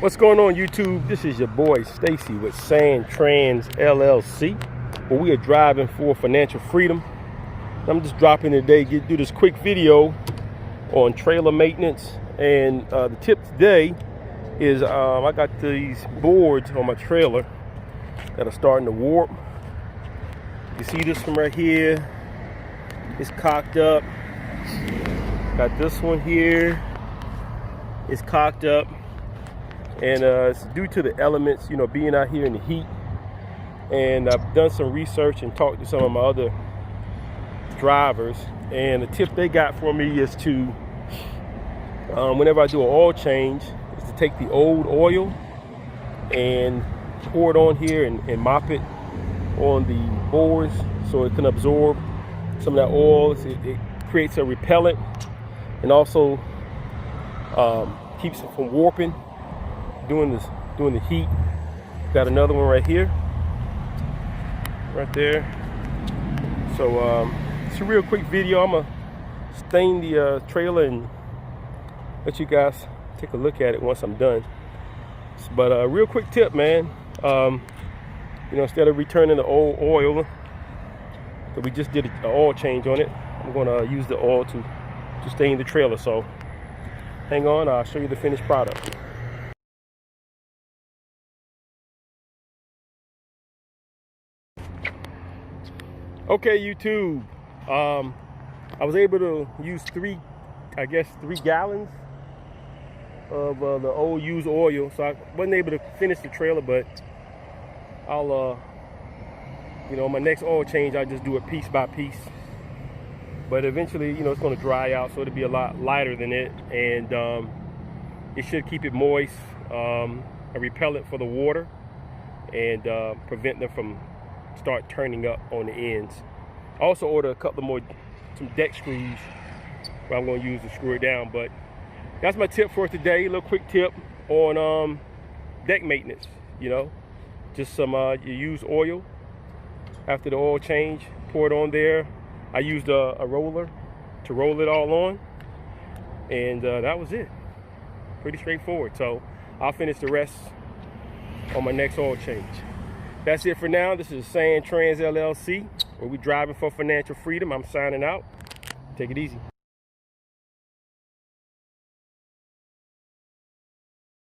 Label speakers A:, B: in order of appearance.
A: What's going on, YouTube? This is your boy Stacy with Sandtrans LLC, where we are driving for financial freedom. I'm just dropping today, do this quick video on trailer maintenance. And the tip today is I got these boards on my trailer that are starting to warp. You see this one right here? It's cocked up. Got this one here. It's cocked up. And it's due to the elements, you know, being out here in the heat. And I've done some research and talked to some of my other drivers. And the tip they got for me is to, whenever I do an oil change, is to take the old oil and pour it on here and mop it on the boards so it can absorb some of that oil. It creates a repellent and also keeps it from warping during the heat. Got another one right here, right there. So it's a real quick video. I'm gonna stain the trailer and let you guys take a look at it once I'm done. But a real quick tip, man. You know, instead of returning the old oil that we just did an oil change on it, I'm gonna use the oil to stain the trailer. So hang on, I'll show you the finished product. Okay, YouTube, I was able to use three gallons of the old used oil, so I wasn't able to finish the trailer, but I'll, you know, my next oil change, I just do it piece by piece. But eventually, you know, it's going to dry out, so it'll be a lot lighter than it, and it should keep it moist, a repellent for the water, and prevent them from start turning up on the ends. I also ordered a couple more, some deck screws where I'm going to use to screw it down. But that's my tip for today. A little quick tip on deck maintenance. You know, just some you use oil after the oil change, pour it on there. I used a roller to roll it all on, and that was it. Pretty straightforward. So I'll finish the rest on my next oil change. That's it for now. This is Sandtrans LLC, where we're driving for financial freedom. I'm signing out. Take it easy.